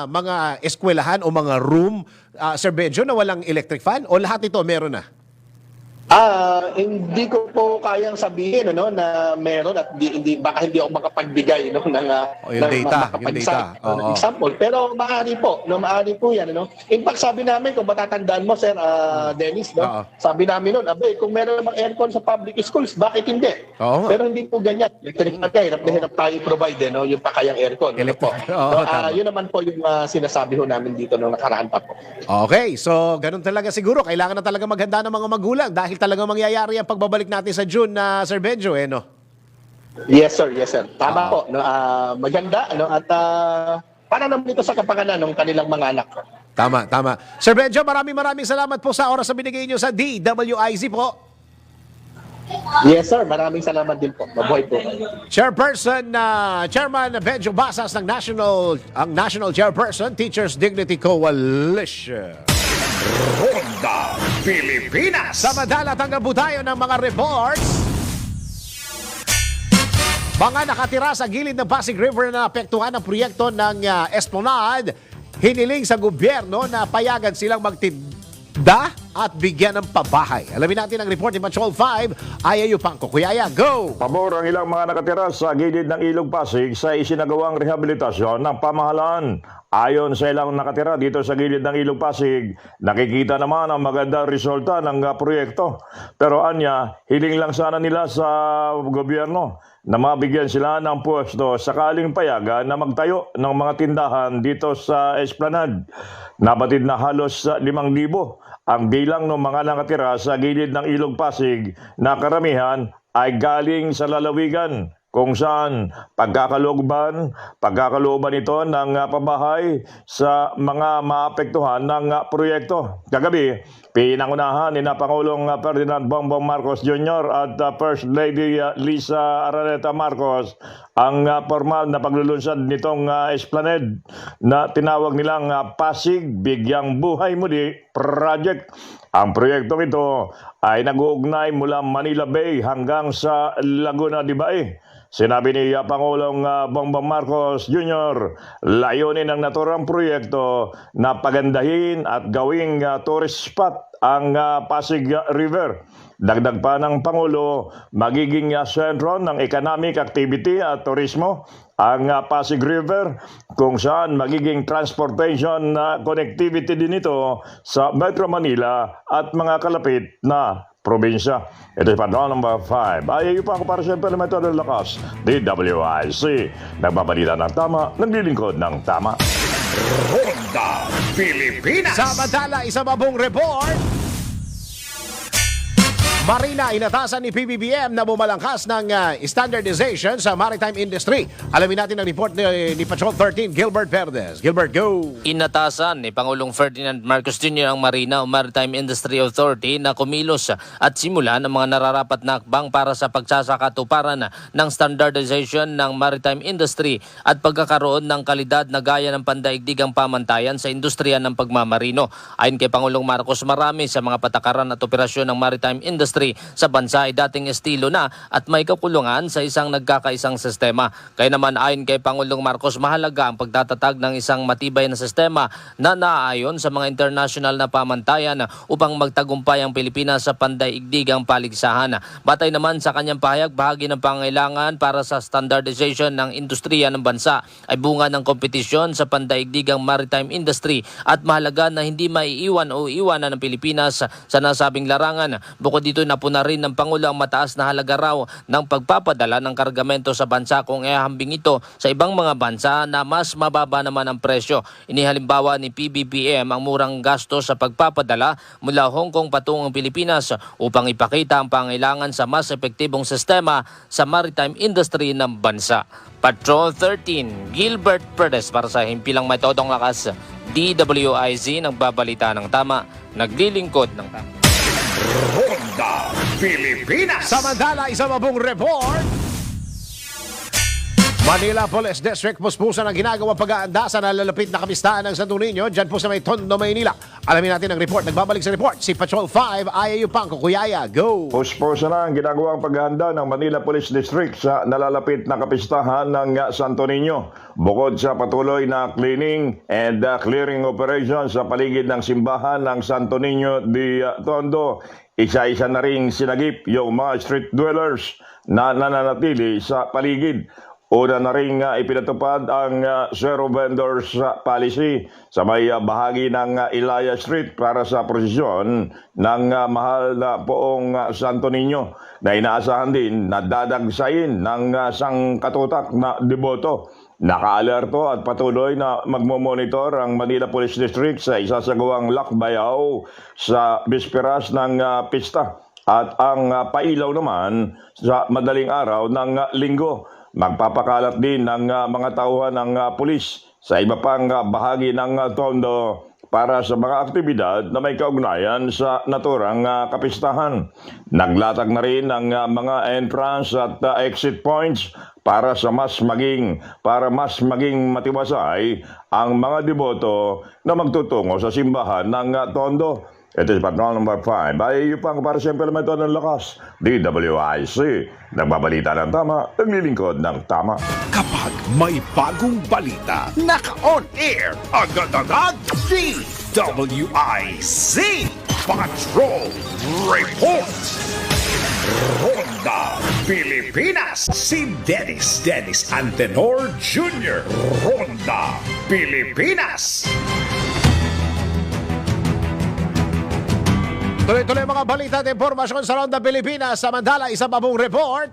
mga eskwelahan o mga room, Sir Benjo, na walang electric fan? O lahat ito meron na? Hindi ko po kayang sabihin, ano, na meron at baka hindi ako makapagbigay, no, ng data. example. Pero maaari po 'yan, ano. In fact, sabi namin, kung matatandaan mo, Sir Dennis, no, sabi namin noon, kung meron namang aircon sa public schools, bakit hindi? Pero hindi po ganyan. Electric na hirap na hirap tayo i-provide, no, yung pakayang aircon. Ano po? Yun naman po yung sinasabi ho namin dito nung nakaraan pa po. Okay, so ganun talaga siguro. Kailangan na talaga maghanda ng mga magulang dahil talagang mangyayari ang pagbabalik natin sa June na Sir Benjo, no? Yes, sir. Tama po. No, maganda, no, at para naman ito sa kapakanan ng kanilang mga anak. Tama. Sir Benjo, maraming salamat po sa oras na binigay niyo sa DWIZ po. Yes, sir. Maraming salamat din po. Mabuhay po. Chairman Benjo Basas ng National Chairperson, Teachers Dignity Coalition. Ronda Pilipinas. Sa madalat hanggang po tayo ng mga reports. Mga nakatira sa gilid ng Pasig River na apektuhan ng proyekto ng Esplanade, hiniling sa gobyerno na payagan silang magtinda at bigyan ng pabahay. Alamin natin ang report ni Patrol 5, Ayayu Pangko. Kuyaya, go! Pabor ang ilang mga nakatira sa gilid ng Ilog Pasig sa isinagawang rehabilitasyon ng pamahalaan. Ayon sa ilang nakatira dito sa gilid ng Ilog Pasig, nakikita naman ang magandang resulta ng proyekto. Pero anya, hiling lang sana nila sa gobyerno na mabigyan sila ng pwesto sakaling payagan na magtayo ng mga tindahan dito sa Esplanade. Nabatid na halos 5,000 ang bilang ng mga nakatira sa gilid ng Ilog Pasig na karamihan ay galing sa lalawigan, kung saan pagkakalooban ito ng pabahay sa mga maapektuhan ng proyekto. Kagabi, pinangunahan ni Pangulong Ferdinand Bongbong Marcos Jr. at First Lady Lisa Araneta Marcos ang formal na paglulunsad nitong Esplanade na tinawag nilang Pasig Bigyang Buhay Muli Project. Ang proyektong ito ay nag-uugnay mula Manila Bay hanggang sa Laguna de Bay. Sinabi ni Pangulong Bongbong Marcos Jr., layunin ng naturang proyekto na pagandahin at gawing tourist spot ang Pasig River. Dagdag pa ng Pangulo, magiging sentro ng economic activity at turismo ang Pasig River, kung saan magiging transportation connectivity din ito sa Metro Manila at mga kalapit na probinsya. Ito yung Patrol number 5. Ayaw pa ako para siyempre na Metro ng Lakas, DWIC. Nagbabalita ng tama, naglilingkod ng tama. Ronda Pilipinas. Samantala, isa mabong report. Marina, inatasan ni PBBM na bumalangkas ng standardization sa maritime industry. Alamin natin ang report ni Patrol 13, Gilbert Verdes. Gilbert, go! Inatasan ni Pangulong Ferdinand Marcos Jr. ang Marina o Maritime Industry Authority na kumilos at simulan ang mga nararapat na akbang para sa pagsasakatuparan ng standardization ng maritime industry at pagkakaroon ng kalidad na gaya ng pandaigdigang pamantayan sa industriya ng pagmamarino. Ayon kay Pangulong Marcos, marami sa mga patakaran at operasyon ng maritime industry sa bansa ay dating estilo na at may kakulungan sa isang nagkakaisang sistema. Kaya naman ayon kay Pangulong Marcos, mahalaga ang pagtatatag ng isang matibay na sistema na naaayon sa mga international na pamantayan upang magtagumpay ang Pilipinas sa pandaigdigang paligsahan. Batay naman sa kanyang pahayag, bahagi ng pangailangan para sa standardization ng industriya ng bansa ay bunga ng kompetisyon sa pandaigdigang maritime industry at mahalaga na hindi maiiwan o iwanan ng Pilipinas sa nasabing larangan. Bukod dito, napuna rin ng Pangulo ang mataas na halaga raw ng pagpapadala ng kargamento sa bansa kung ihahambing ito sa ibang mga bansa na mas mababa naman ang presyo. Inihalimbawa ni PBBM ang murang gasto sa pagpapadala mula Hong Kong patungong Pilipinas upang ipakita ang pangailangan sa mas epektibong sistema sa maritime industry ng bansa. Patrol 13, Gilbert Verdes para sa Himpilang Metodong Lakas, DWIZ, nagbabalita ng tama, naglilingkod ng tama. Ronda Pilipinas. Samantala, isa mabong report. Manila Police District puspusan ang ginagawa pag-aanda sa nalalapit na kapistahan ng Santo Niño dyan po sa may Tondo, Maynila. Alamin natin ang report. Nagbabalik sa report si Patrol 5, Ayayu Pang Kukuyaya. Go! Puspusan na ang ginagawang paghahanda ng Manila Police District sa nalalapit na kapistahan ng Santo Niño. Bukod sa patuloy na cleaning and clearing operation sa paligid ng simbahan ng Santo Niño de Tondo, isa-isa na ring sinagip yung mga street dwellers na nananatili sa paligid. Una na rin ipinatupad ang Zero Vendors Policy sa may bahagi ng Ilaya Street para sa prosesyon ng mahal na poong Santo Niño na inaasahan din na dadagsayin ng sangkatutak na deboto. Naka-alerto at patuloy na magmomonitor ang Manila Police District sa isasagawang lakbayaw sa bisperas ng pista at ang pailaw naman sa madaling araw ng linggo. Magpapakalat din ng mga tauhan ng pulis sa iba pang bahagi ng Tondo para sa mga aktibidad na may kaugnayan sa naturang kapistahan. Naglatag na rin ng mga entrance at exit points para mas maging matiwasay ang mga deboto na magtutungo sa simbahan ng Tondo. Ito si Patrol number 5. Ayayu Pang para siyempre may tono ng lakas, DWIC. Nagbabalita ng tama, naglilingkod ng tama. Kapag may bagong balita, naka-on air, agad-agad, DWIC Patrol Report. Ronda Pilipinas. Si Dennis Antenor Jr. Ronda Pilipinas. Tuloy-tuloy mga balita at impormasyon sa Ronda Pilipinas. Samantala, isa pa pong report.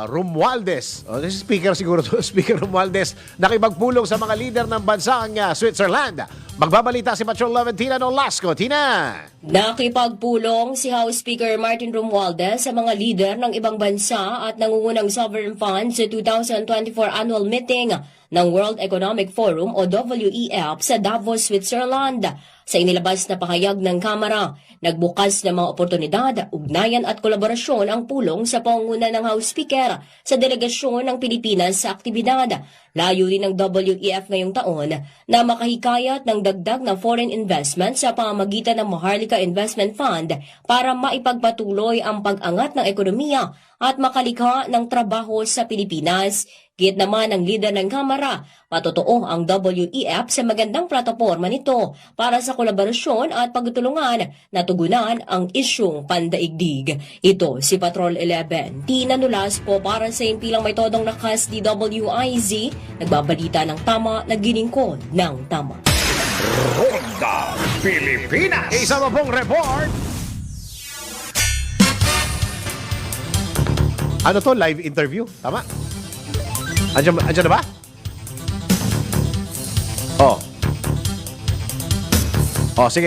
Romualdez. This is speaker siguro to. Speaker Romualdez. Nakipagpulong sa mga leader ng bansang Switzerland. Magbabalita si Patrol 11 Tina Nolasco. Tina! Nakipagpulong si House Speaker Martin Romualdez sa mga leader ng ibang bansa at nangungunang sovereign fund sa 2024 annual meeting ng World Economic Forum o WEF sa Davos, Switzerland. Sa inilabas na pahayag ng Kamara, nagbukas ng mga oportunidad, ugnayan at kolaborasyon ang pulong sa pangunguna ng House Speaker sa delegasyon ng Pilipinas sa aktibidad. Layunin ng WEF ngayong taon na makahikayat ng dagdag na foreign investment sa pamamagitan ng Maharlika Investment Fund para maipagpatuloy ang pag-angat ng ekonomiya at makalikha ng trabaho sa Pilipinas. Git naman ng leader ng Kamara, patotoo ang WEF sa magandang plataporma nito para sa kolaborasyon at pagtulungan na tugunan ang isyong pandaigdig. Ito si Patrol 11. Tina Nolasco para sa impilang may todong lakas DWIZ, nagbabalita ng tama, naglilingkod ng tama. Ronda Pilipinas. Isa pa pong report. Ano to? Live interview? Tama? Andiyan na ba?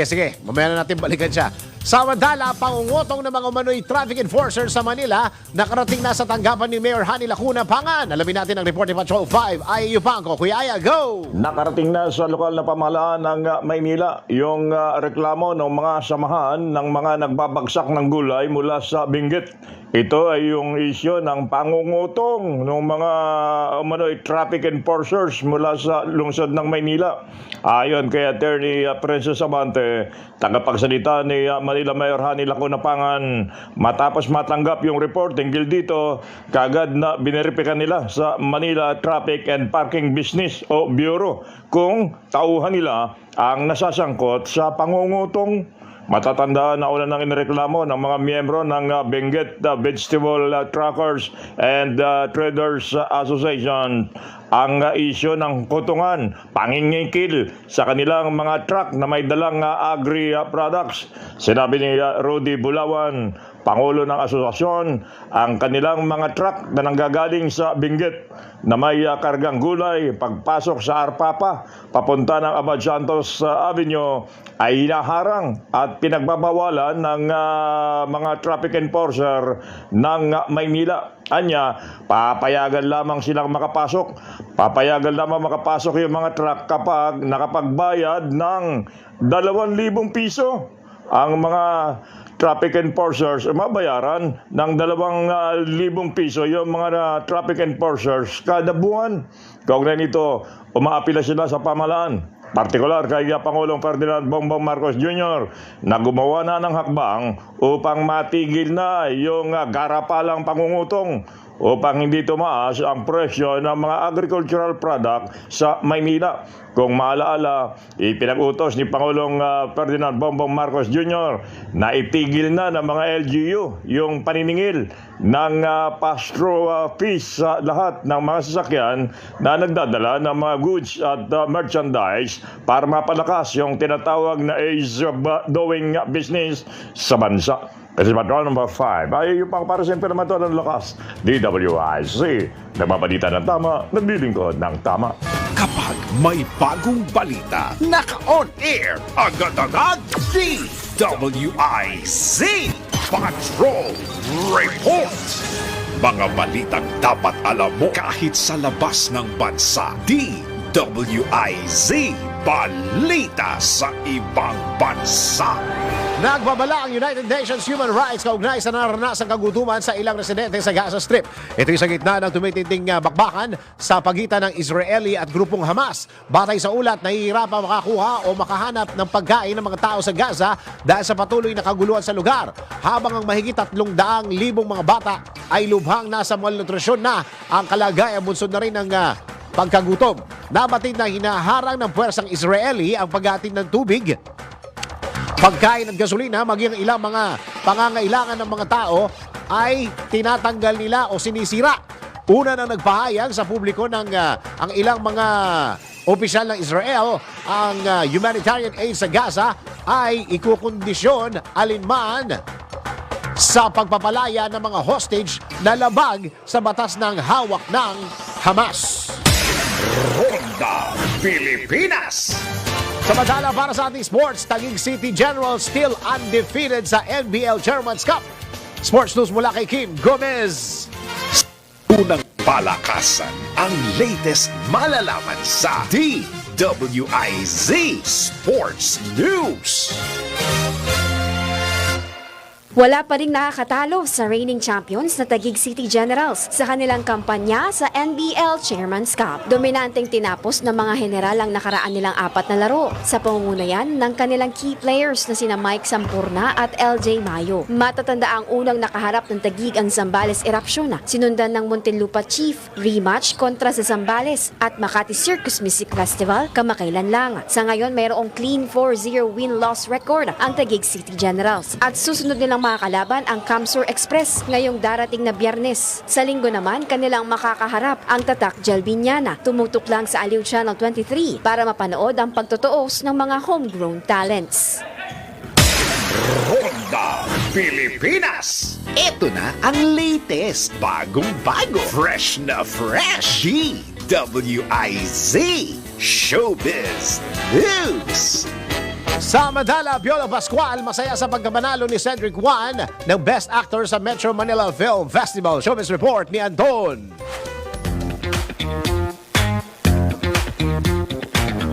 Sige. Mamaya na natin balikan siya. Samantala, pangungutong ng mga umano'y traffic enforcers sa Manila nakarating na sa tanggapan ni Mayor Hani Lacuna Pangan. Alamin natin ang report ni Patrol 5. Aya Yupanco. Kuya Aya, go! Nakarating na sa lokal na pamahalaan ng Maynila yung reklamo ng mga samahan ng mga nagbabagsak ng gulay mula sa Benguet. Ito ay yung isyo ng pangungutong ng mga umano'y traffic enforcers mula sa lungsod ng Maynila. Ayon kay Attorney Princess Abante, tagapagsalita ni Manila Mayor Hani Lacuna Pangan, matapos matanggap yung report tungkol dito, kagad na bineripikan nila sa Manila Traffic and Parking Business o Bureau kung tauhan nila ang nasasangkot sa pangungutong. Matatandaan na una nang inireklamo ng mga miyembro ng Benguet Vegetable Truckers and Traders Association ang isyo ng kutungan, pangingikil sa kanilang mga truck na may dalang agri-products. Sinabi ni Rudy Bulawan, Pangulo ng Asosasyon, ang kanilang mga truck na nanggagaling sa Benguet na may kargang gulay pagpasok sa Arpapa papunta ng Abad Santos Avenue ay hinaharang at pinagbabawalan ng mga traffic enforcer ng Maynila. Anya, papayagan lamang silang makapasok. Papayagan lamang makapasok yung mga truck kapag nakapagbayad ng 2,000 piso. Ang mga traffic enforcers, mabayaran ng 2,000 piso yung mga traffic enforcers kada buwan. Kaugnay nito, umaapila sila sa pamahalaan. Partikular kay Pangulong Ferdinand Bongbong Marcos Jr. na gumawa na ng hakbang upang matigil na yung garapalang pangungutong upang hindi tumaas ang presyo ng mga agricultural product sa Maynila. Kung maalaala, ipinag-utos ni Pangulong Ferdinand Bongbong Marcos Jr. na itigil na ng mga LGU yung paniningil ng pass-through fees sa lahat ng mga sasakyan na nagdadala ng mga goods at merchandise para mapalakas yung tinatawag na ease of doing business sa bansa. Kasi Patrol number 5 ay yung para sa implemento ng lakas. DWIC, nagbabalita ng tama, naglilingkod ng tama. Kapag may bagong balita, naka-on air, agad-agad, DWIC Patrol Report. Mga balitang dapat alam mo kahit sa labas ng bansa. DWIZ Balita sa ibang bansa. Nagbabala ang United Nations Human Rights kaugnay sa naranasang kagutuman sa ilang residente sa Gaza Strip. Ito'y sa gitna ng tumitinding bakbakan sa pagitan ng Israeli at grupong Hamas. Batay sa ulat, nahihirapang makakuha o makahanap ng pagkain ng mga tao sa Gaza dahil sa patuloy na kaguluhan sa lugar. Habang ang mahigit 300,000 mga bata ay lubhang nasa malnutrisyon na, ang kalagayan bunsod na rin ng pagkagutom. Nabatid na hinaharang ng puwersang Israeli ang paghatid ng tubig Pagkain at gasolina, maging ilang mga pangangailangan ng mga tao ay tinatanggal nila o sinisira. Una nang nagpahayag sa publiko ng ang ilang mga opisyal ng Israel, ang humanitarian aid sa Gaza ay ikukondisyon alinman sa pagpapalaya ng mga hostage na labag sa batas ng hawak ng Hamas. Ronda Pilipinas! Samantala para sa ating sports, Taguig City Generals still undefeated sa NBL Chairman's Cup. Sports News mula kay Kim Gomez. Unang palakasan, ang latest malalaman sa DWIZ Sports News. Wala pa ring nakakatalo sa reigning champions na Taguig City Generals sa kanilang kampanya sa NBL Chairman's Cup. Dominanteng tinapos ng mga general ang nakaraan nilang 4 na laro sa pangungunayan ng kanilang key players na sina Mike Sampurna at LJ Mayo. Matatanda ang unang nakaharap ng Taguig ang Zambales Eruption, sinundan ng Muntinlupa Chief rematch kontra sa Zambales at Makati Circus Music Festival kamakailan lang. Sa ngayon mayroong clean 4-0 win-loss record ang Taguig City Generals at susunod nilang mga kalaban ang Kamsur Express ngayong darating na Biyernes. Sa linggo naman, kanilang makakaharap ang Tatak Jalbinyana. Tumutok lang sa Aliw Channel 23 para mapanood ang pagtutuos ng mga homegrown talents. Ronda Pilipinas! Ito na ang latest, bagong-bago, fresh na fresh, DWIZ Showbiz News! Sa Madala, Piolo Pascual, masaya sa pagkamanalo ni Cedric Juan ng Best Actor sa Metro Manila Film Festival. Showbiz Report ni Anton.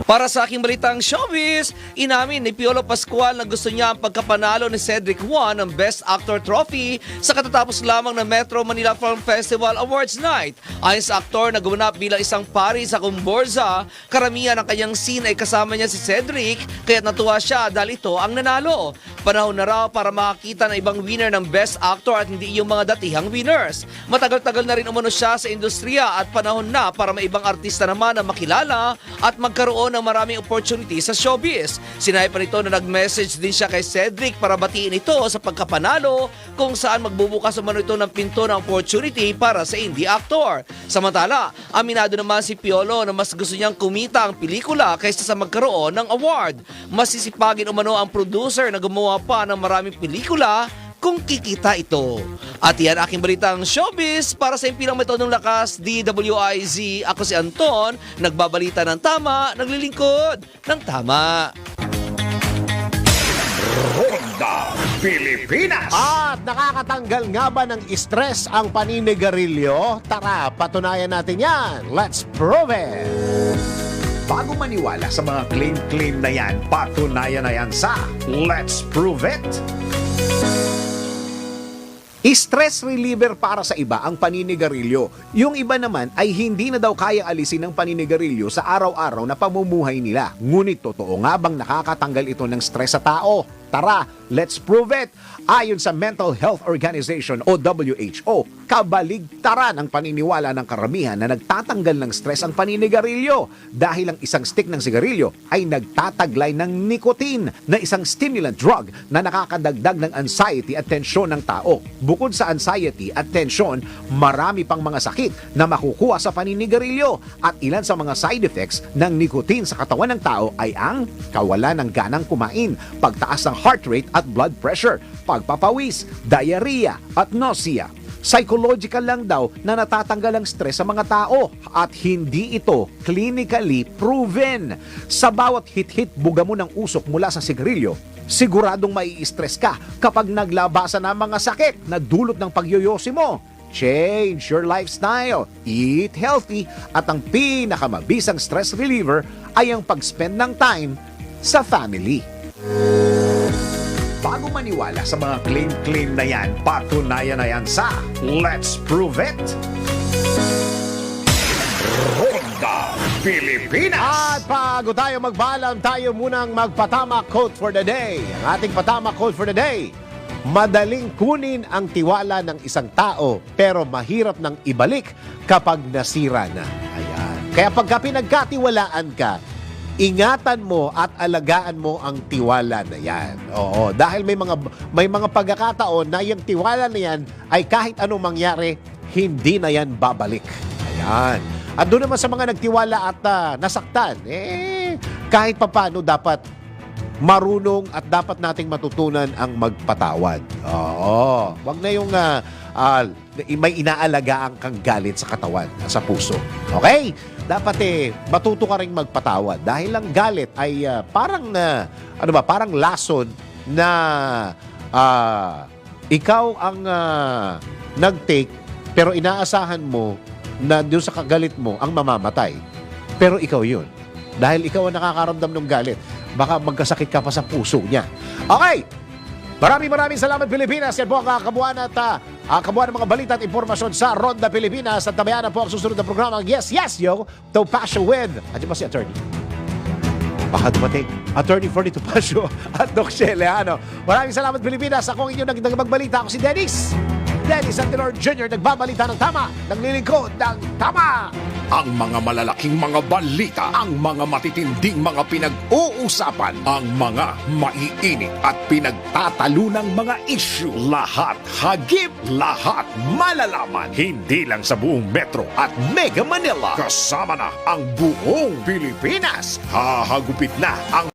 Para sa aking balitang showbiz, inamin ni Piolo Pascual na gusto niya ang pagkapanalo ni Cedric Juan ng Best Actor Trophy sa katatapos lamang ng Metro Manila Film Festival Awards Night. Ayon sa aktor na gumanap bilang isang pari sa Kumborza, karamihan ng kanyang scene ay kasama niya si Cedric, kaya natuwa siya dahil ito ang nanalo. Panahon na raw para makakita ng ibang winner ng Best Actor at hindi yung mga datihang winners. Matagal-tagal na rin umano siya sa industriya at panahon na para may ibang artista naman na makilala at magkaroon ng maraming opportunity sa showbiz. Sinabi pa nito na nag-message din siya kay Cedric para batiin ito sa pagkapanalo kung saan magbubukas umano ito ng pinto ng opportunity para sa indie actor. Samantala, aminado naman si Piolo na mas gusto niyang kumita ang pelikula kaysa sa magkaroon ng award. Masisipagin umano ang producer na gumawa pa ng maraming pelikula kung kikita ito. At yan aking balitang showbiz para sa impilang metodong lakas, DWIZ. Ako si Anton, nagbabalita ng tama, naglilingkod ng tama. Ronda Pilipinas! At nakakatanggal nga ba ng stress ang paninigarilyo? Tara, patunayan natin yan. Let's prove it! Bago maniwala sa mga claim-claim na yan, patunayan na yan sa Let's Prove It! Stress reliever para sa iba ang paninigarilyo. Yung iba naman ay hindi na daw kayang alisin ng paninigarilyo sa araw-araw na pamumuhay nila. Ngunit totoo nga bang nakakatanggal ito ng stress sa tao? Tara, let's prove it! Ayon sa Mental Health Organization o WHO, kabaligtaran ang paniniwala ng karamihan na nagtatanggal ng stress ang paninigarilyo dahil ang isang stick ng sigarilyo ay nagtataglay ng nicotine na isang stimulant drug na nakakadagdag ng anxiety at tensyon ng tao. Bukod sa anxiety at tensyon, marami pang mga sakit na makukuha sa paninigarilyo at ilan sa mga side effects ng nicotine sa katawan ng tao ay ang kawalan ng ganang kumain, pagtaas ng heart rate at blood pressure, pagpapawis, diarrhea at nausea. Psychological lang daw na natatanggal ang stress sa mga tao at hindi ito clinically proven. Sa bawat hit-hit buga mo ng usok mula sa sigarilyo, siguradong mai-stress ka kapag naglabasan ng mga sakit na dulot ng pagyoyosi mo. Change your lifestyle, eat healthy, at ang pinakamabisang stress reliever ay ang pag-spend ng time sa family. Bago maniwala sa mga claim-claim na yan, patunayan na yan sa Let's Prove It! Ronda Pilipinas! At bago tayo magbalam, tayo munang magpatama quote for the day. Ang ating patama quote for the day: madaling kunin ang tiwala ng isang tao pero mahirap nang ibalik kapag nasira na. Ayan. Kaya pagka pinagkatiwalaan ka, ingatan mo at alagaan mo ang tiwala na yan. Oo, dahil may mga pagkakataon na yung tiwala na yan ay kahit anong mangyari, hindi na yan babalik. Ayan. At doon naman sa mga nagtiwala at nasaktan, kahit papano dapat marunong at dapat nating matutunan ang magpatawad. Oo. Wag na yung may inaalagaan kang galit sa katawan, sa puso. Okay? Dapat matuto ka ring magpatawad dahil ang galit ay parang lason na ikaw ang nag-take pero inaasahan mo na doon sa kagalit mo ang mamamatay. Pero ikaw yun. Dahil ikaw ang nakakaramdam ng galit. Baka magkasakit ka pa sa puso niya. Okay! Maraming salamat Pilipinas. Yan po ang kabuuan at kabuuan ng mga balita at impormasyon sa Ronda Pilipinas. At tabayan na po ang susunod na programa. Yes, yo! Topacio with. Andiyan ba si attorney? Baka dumating. Attorney Ferdy Topacio at Doc Sheleano. Maraming salamat Pilipinas. Ako ang inyong nagbalita. Ako si Dennis Antilor Jr. nagbabalita ng tama, naglilingkod ng tama. Ang mga malalaking mga balita, ang mga matitinding mga pinag-uusapan, ang mga maiinit at pinagtatalunang mga issue. Lahat hagip, lahat malalaman. Hindi lang sa buong Metro at Mega Manila. Kasama na ang buong Pilipinas. Hahagupit na ang